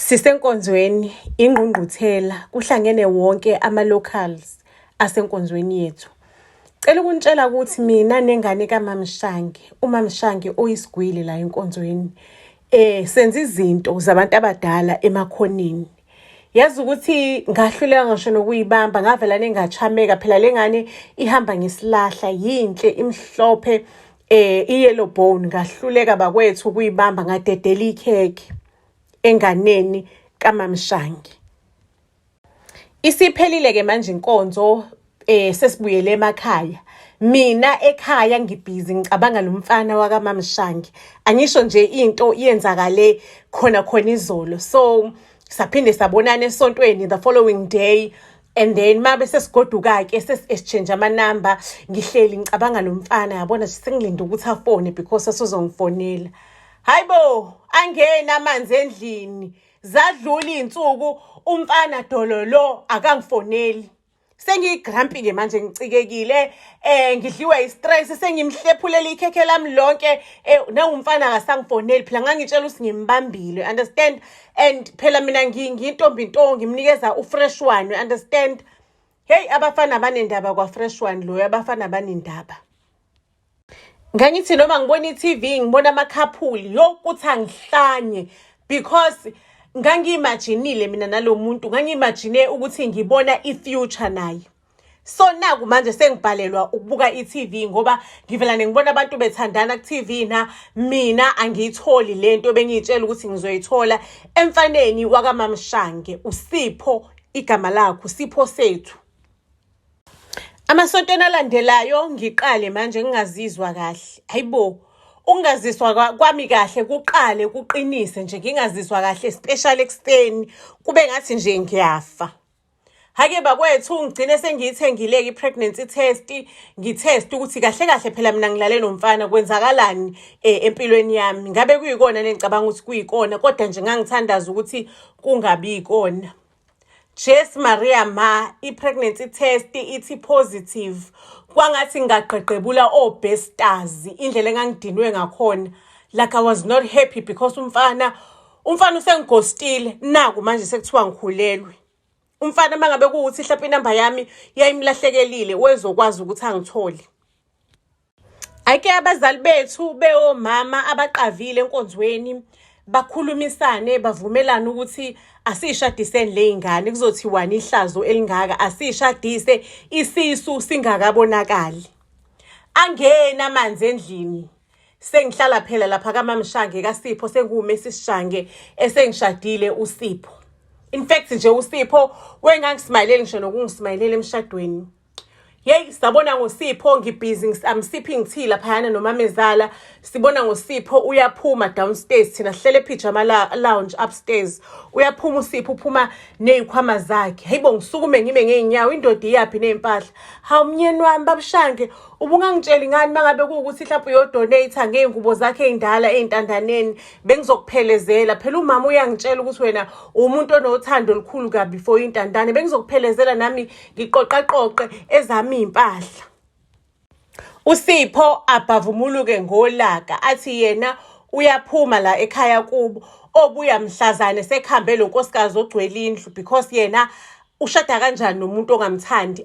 Sisenkonzweni ingqungquthela kuhlangene wonke ama-locals asenkonzweni yethu. Cela ukunitshela ukuthi mina nengane kaMamshange, uMamshange oyisigwili la enkonzweni, senza izinto zabantu abadala emakhoneni. Yazi ukuthi ngahluleka ngisho nokuyibamba, ngavela nengachameleka phela le ngane ihamba ngesilahla, yinhle, imhlophe, i-yellow bone, ngahluleka bakwethu ukuyibamba, ngadedela ikhekhe enganeni kaMamshange. Isiphelile-ke manje inkonzo, sesibuyele emakhaya. Mina ekhaya ngibhizi ngicabanga nomfana wakaMamshange. Angisho nje into yenzakale khona izolo. So saphinde sabonana esontweni the following day. And then mabe sesigoduka-ke sesi-exchange amanamba, ngihleli ngicabanga nomfana, yabona sengilinde ukuthi afone because asozongifonela. Hayibo, angena amanzi endlini. Zadlula iy'nsuku umfana dololo akangifoneli. Sengigrampi-ke manje ngicikekile, ngidliwe i-stress, sengimhlephulela ikhekhe lami lonke, nangumfana akasangifoneli, phela ngangitshela ukuthi ngimbambile, understand? And phela mina ngiyintombi nto, ngimnikeza u-fresh one, understand? Hey, abafana banendaba kwa-fresh one loyo, abafana banendaba. Ngangithi noma ngibona i-TV, ngibona amakhaphuli, kuthi angihlanye, because ngangiyimaginile mina nalo muntu, ngangiyimagine ukuthi ngibona i-future naye. So naku manje sengibhalelwa ukubuka i-TV ngoba ngivela ngibona abantu bethandana ku-TV mina angiyitholi lento bengiyitshela ukuthi ngizoyithola emfaneni wakaMamshange, uSipho igama lakho, Sipho sethu. Amasontweni alandelayo ngiqale manje ngingazizwa kahle. Hayibo, ungaziswa kwami kahle kuqale kuqinise nje ngingaziswa kahle, special ekseni kube ngathi nje ngiyafa. Hake bakwethu ngigcine sengiyithengile i-pregnancy test, ngitest ukuthi kahle kahle phela mina ngilale nomfana kwenzakalani empilweni yami. Ngabe kuyikona nengicabanga ukuthi kuyikona, kodwa nje ngangithandaza ukuthi kungabi yikona. Jess Maria ma, i-pregnancy test ithi positive. Kwangathi ngaqeqebula obesters, indlela engangidinwe ngakhona. Like I was not happy because umfana usengighostile. Naku manje sekuthiwa ngikhulelwe. Umfana mangabe kuuthi mhlawumbe inamba yami yayimlahlekelile, wezokwazi ukuthi angithole. Ayike abazali bethu beomama abaqavile enkonzweni bakhulumisane, bavumelana ukuthi asishadise le ngane, kuzothiwani ihlazo elingaka, asishadise isisu singakabonakali. Angena amanzi endlini. Sengihlala phela lapha kaMamshange kaSipho, senguMesishange esengishadile uSipho. In fact nje uSipho wengangismayileli ngisho nokungismayileli emshadweni. Hey, sabona ngoSipho ngibhizi, I'm sipping tea laphayana noMamezala. Sibona ngoSipho uyaphuma downstairs, thina sihlele pijama lounge upstairs. Uyaphuma uSipho, uphuma nezikhwama zakhe. Hayibo, ngisukume ngime ngeenyawo, indoda iyapi nezimpahla. Hawu mnyeni wami Babshange, ubungangitshela ngani mangabe kuukuthi mhlawumbe uyodonate ngeingubo zakhe ezindala ezintandaneni, bengizokuphelezela. Phela umama uyangitshela ukuthi wena umuntu onothando olukhulu kabi for intandane, bengizokuphelezela nami ngiqoqaqoqe ezami impahla. uSipho abhavumuluke ngolaka, athi yena uyaphuma la ekhaya kubo, obuya mhlazane sekhambe lo nkosikazi ogcwele indlu, because yena ushada kanjani nomuntu ongamthandi.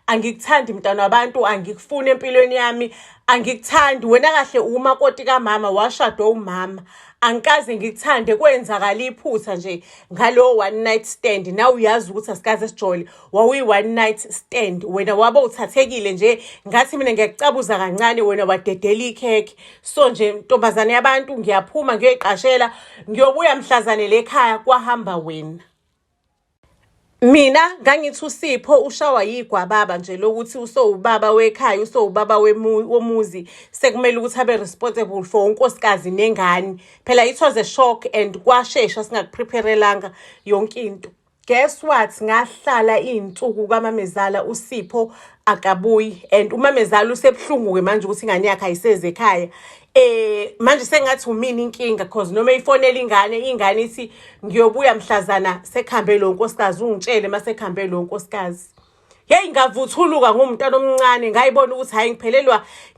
Angikuthandi mntana wabantu, angikufuni empilweni yami, angikuthandi. Wena kahle umakoti kamama, washadwa umama, angikaze ngikuthande. Kwenzakala iphutha nje ngalo one night stand. Na uyazi ukuthi asikaze sijole wawuyi one night stand. Wena wabe uthathekile nje ngathi mina ngiyakucabuza kancane, wena wadedela ikhekhe. So nje ntombazane yabantu, ngiyaphuma ngiyoyiqashela, ngiyobuya mhlazane lekhaya kwahamba wena. Mina ngangithi uSipho ushawa yigwababa nje lokuthi usowubaba wekhaya, usowubaba womuzi, sekumele ukuthi abe responsible for unkosikazi nengane. Phela it was a shock and kwashesha singakupreparelanga yonke into. Guess what? Ngahlala izinsuku kaMamezala uSipho akabuyi, and uMamezala usebhlungu ke manje ukuthi ingane yakhe ayiseze ekhaya. Manje sengathi umini inkinga, because noma ifonela ingane ithi ngiyobuya mhlazana sekhambe lo nkosikazi, ungitshele masekhambe lo nkosikazi. Hey, ngavuthuluka ngumntwana omncane, ngayibona ukuthi hayi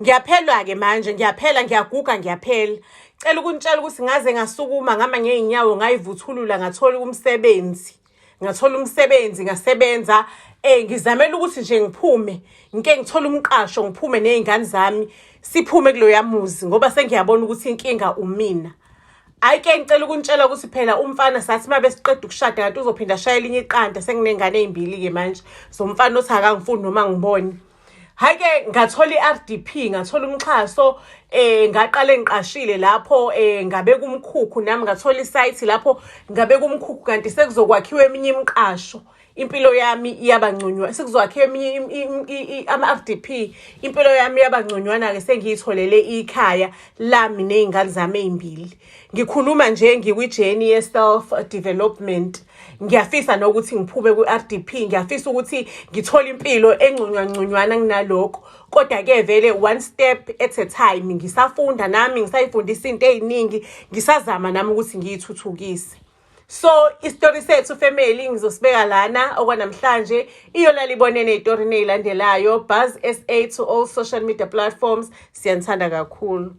ngiyaphelwa ke manje, ngiyaphela, ngiyaguga, ngiyaphela. Cela ukunitshela ukuthi ngaze ngasukuma ngama ngey'nyawo ngayivuthulula ngathola umsebenzi. Ngathola umsebenzi ngasebenza ngizamela ukuthi nje ngiphume ngike ngithola umqasho ngiphume nezingane zami siphume kuloya muzi ngoba sengiyabona ukuthi inkinga umina. Ayike ngicela ukunitshela ukuthi phela umfana sathi mabe siqeda ukushada kanti uzophinda ashaya elinye iqanda senginengane ezimbili ke manje. So umfana othi akangifuni noma ngibone. Hake ngathola i-RDP ngathola umxhaso ngaqale ngiqashile lapho ngabeka umkhukhu nami ngathola isite lapho ngabeka umkhukhu kanti sekuzokwakhiwa eminye imiqasho. Impilo yami yabangconywana sekuzokwakhiwa eminye ama-RDP impilo yami yabangconywana ke sengiyitholele ikhaya lami nezingane zami ezimbili. Ngikhuluma nje ngikwijeni ye self development. Ngiyafisa nokuthi ngiphume ku-RDP ngiyafisa ukuthi ngithole impilo engconywana kunalokho. Kodwa ke vele one step at a time ngisafunda nami ngisayifundisa izinto eziningi ngisazama nami ukuthi ngiyithuthukise. So isitori sethu family ngizosibeka lana okwanamhlanje iyona libone nezitori nezilandelayo Buzz SA to all social media platforms siyanthanda kakhulu.